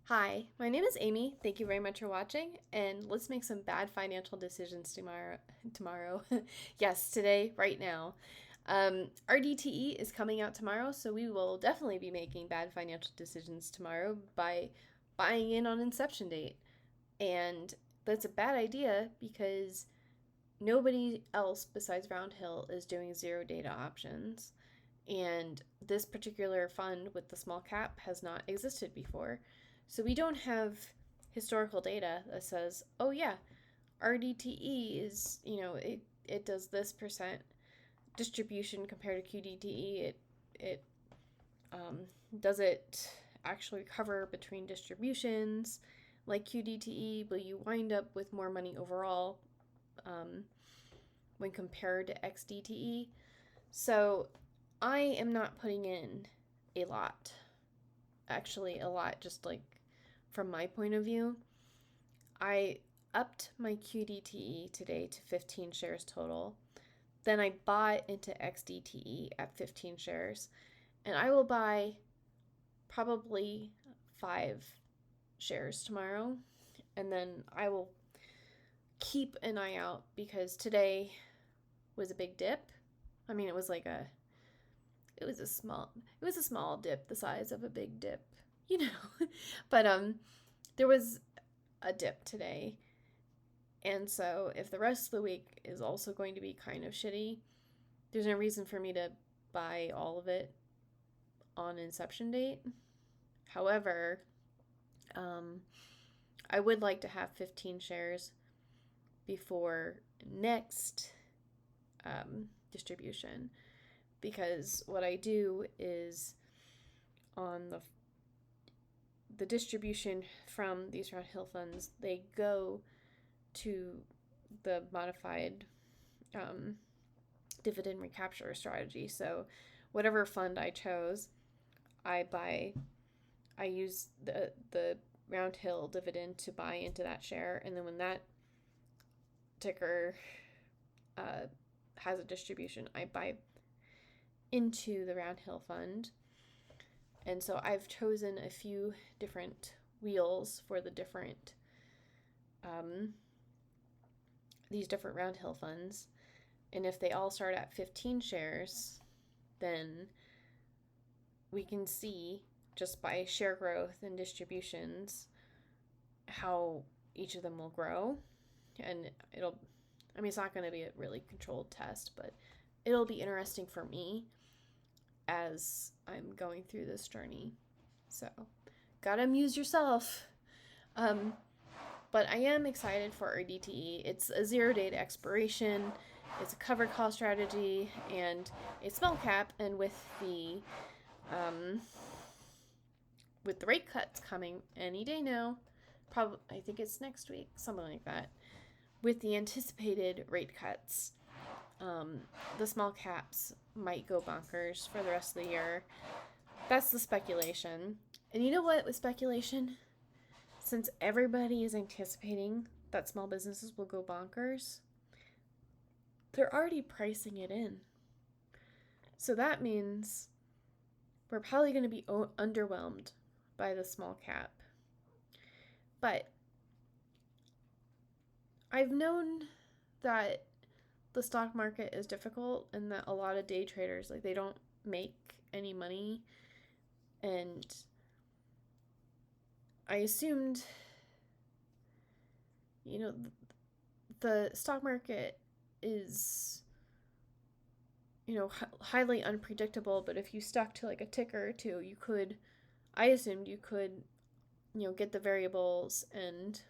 Hi, my name is Amy. Thank you very much for watching, and let's make some bad financial decisions tomorrow. Yes, today, right now. RDTE is coming out tomorrow, so we will definitely be making bad financial decisions tomorrow by buying in on inception date. And that's a bad idea because nobody else besides Roundhill is doing zero data options. And this particular fund with the small cap has not existed before. So we don't have historical data that says, oh yeah, RDTE is, it does this percent distribution compared to QDTE. It um, does it actually recover between distributions like QDTE? Will you wind up with more money overall um, when compared to XDTE? So I am not putting in a lot. Actually, a lot, just like from my point of view. I upped my QDTE today to 15 shares total. Then I bought into XDTE at 15 shares. And I will buy probably 5 shares tomorrow. And then I will keep an eye out because today was a big dip. I mean, it was a small dip the size of a big dip, you know. But there was a dip today. And so if the rest of the week is also going to be kind of shitty, there's no reason for me to buy all of it on inception date. However, um, I would like to have 15 shares before next distribution, because what I do is on the distribution from these Roundhill funds, they go to the modified dividend recapture strategy. So whatever fund I chose, I use the Roundhill dividend to buy into that share, and then when that ticker has a distribution, I buy into the Roundhill fund. And so I've chosen a few different wheels for the different these different Roundhill funds. And if they all start at 15 shares, then we can see just by share growth and distributions how each of them will grow. And it's not going to be a really controlled test, but it'll be interesting for me as I'm going through this journey. So, gotta amuse yourself. But I am excited for RDTE. It's a 0 date expiration. It's a covered call strategy, and it's small cap. And with the rate cuts coming any day now, probably I think it's next week, something like that. With the anticipated rate cuts, the small caps might go bonkers for the rest of the year. That's the speculation. And you know what with speculation? Since everybody is anticipating that small businesses will go bonkers, they're already pricing it in. So that means we're probably going to be underwhelmed by the small cap. But I've known that the stock market is difficult and that a lot of day traders, like, they don't make any money. And I assumed, the stock market is, highly unpredictable, but if you stuck to like a ticker or two, I assumed you could, get the variables and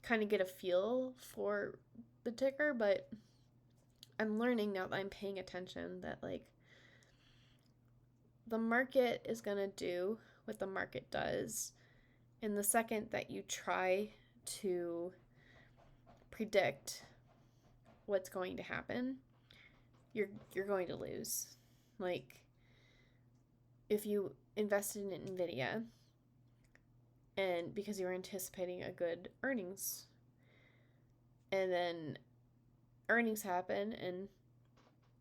kind of get a feel for the ticker. But I'm learning now that I'm paying attention that, like, the market is going to do what the market does. And the second that you try to predict what's going to happen, you're going to lose. Like, if you invested in Nvidia and because you were anticipating a good earnings, and then earnings happen and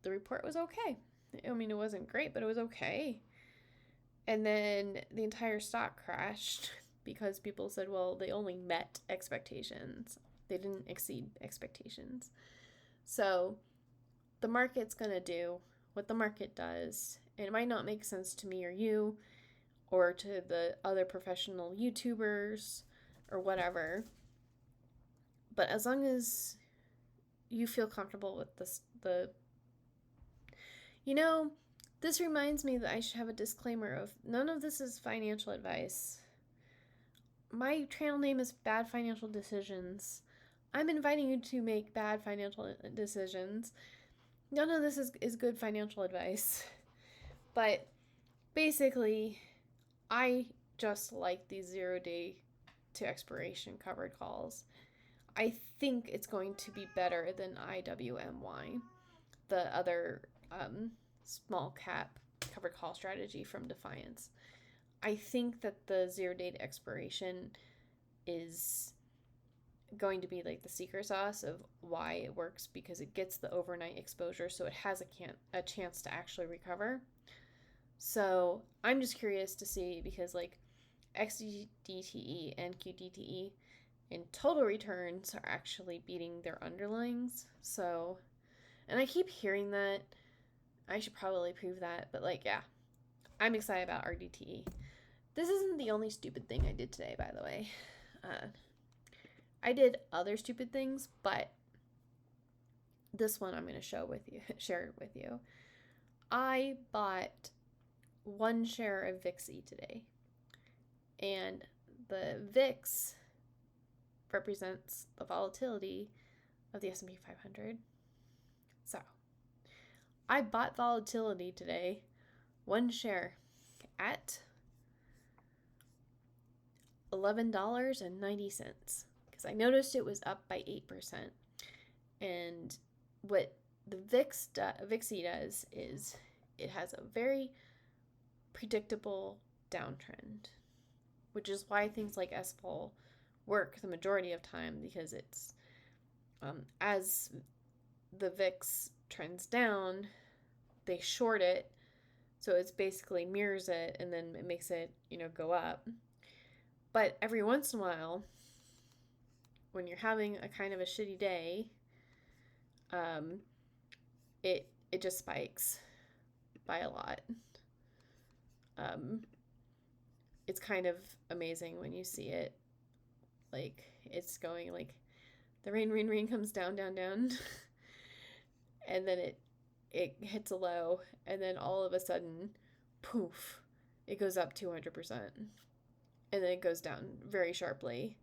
the report was okay. I mean, it wasn't great, but it was okay. And then the entire stock crashed. because people said, well, they only met expectations. They didn't exceed expectations. So the market's going to do what the market does. And it might not make sense to me or you or to the other professional YouTubers or whatever. But as long as you feel comfortable with this, this reminds me that I should have a disclaimer of none of this is financial advice. My channel name is Bad Financial Decisions. I'm inviting you to make bad financial decisions. None of this is good financial advice. But basically, I just like these 0 day to expiration covered calls. I think it's going to be better than IWMY, the other small cap covered call strategy from Defiance. I think that the 0 day to expiration is going to be like the secret sauce of why it works, because it gets the overnight exposure, so it has a chance to actually recover. So I'm just curious to see, because like XDTE and QDTE in total returns are actually beating their underlyings. So, and I keep hearing that. I should probably prove that, but like, yeah, I'm excited about RDTE. This isn't the only stupid thing I did today, by the way. I did other stupid things, but this one I'm going to share it with you. I bought 1 share of VIXY today, and the VIX represents the volatility of the S&P 500. So I bought volatility today, 1 share at $11.90, because I noticed it was up by 8%. And what the VIXY does is it has a very predictable downtrend, which is why things like SPOL work the majority of time, because it's as the VIX trends down, they short it, so it's basically mirrors it, and then it makes it go up. But every once in a while, when you're having a kind of a shitty day, it just spikes by a lot. It's kind of amazing when you see it. Like, it's going like the rain comes down, and then it hits a low, and then all of a sudden, poof, it goes up 200%. And then it goes down very sharply.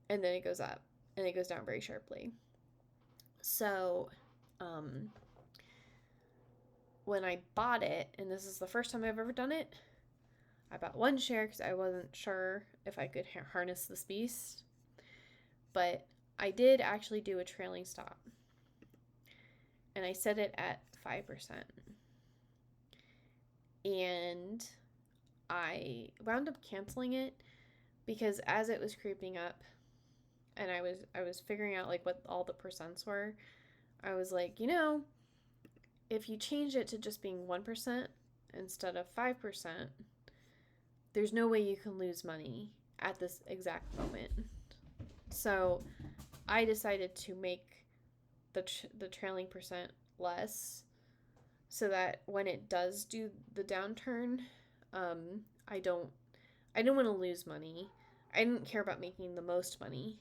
And then it goes up. And it goes down very sharply. So, when I bought it, and this is the first time I've ever done it, I bought 1 share because I wasn't sure if I could harness this beast. But I did actually do a trailing stop. And I set it at 5%. And I wound up canceling it because as it was creeping up, and I was figuring out like what all the percents were, I was like, if you change it to just being 1% instead of 5%, there's no way you can lose money at this exact moment. So I decided to make the trailing percent less, so that when it does do the downturn, I don't want to lose money. I didn't care about making the most money,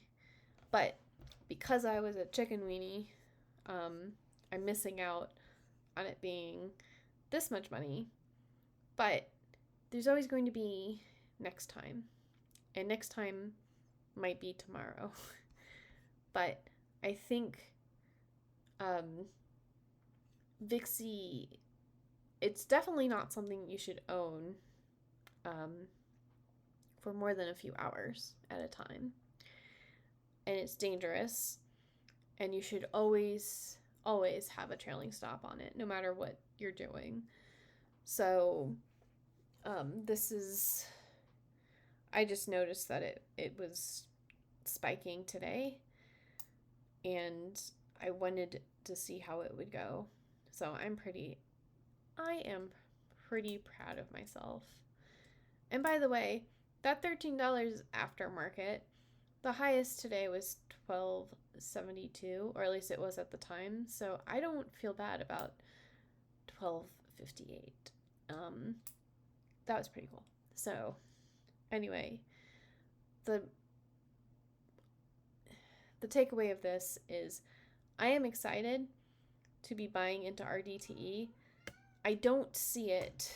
but because I was a chicken weenie, I'm missing out on it being this much money. But there's always going to be next time, and next time might be tomorrow. But I think VIXY, it's definitely not something you should own for more than a few hours at a time. And it's dangerous, and you should always have a trailing stop on it, no matter what you're doing. So I just noticed that it was spiking today, and I wanted to see how it would go. So I am pretty proud of myself. And by the way, That $13 is aftermarket. The highest today was 12.72, or at least it was at the time. So I don't feel bad about 12.58. That was pretty cool. So anyway, the takeaway of this is I am excited to be buying into RDTE. I don't see it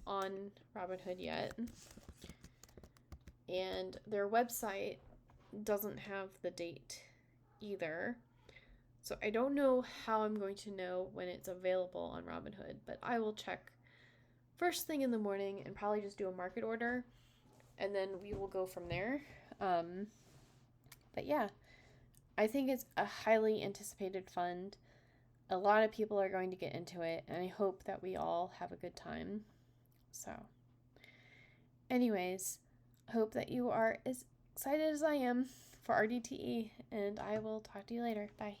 on Robinhood yet, and their website doesn't have the date either. So I don't know how I'm going to know when it's available on Robinhood, but I will check first thing in the morning and probably just do a market order, and then we will go from there. But yeah, I think it's a highly anticipated fund. A lot of people are going to get into it, and I hope that we all have a good time. So, anyways, I hope that you are as excited as I am for RDTE, and I will talk to you later. Bye.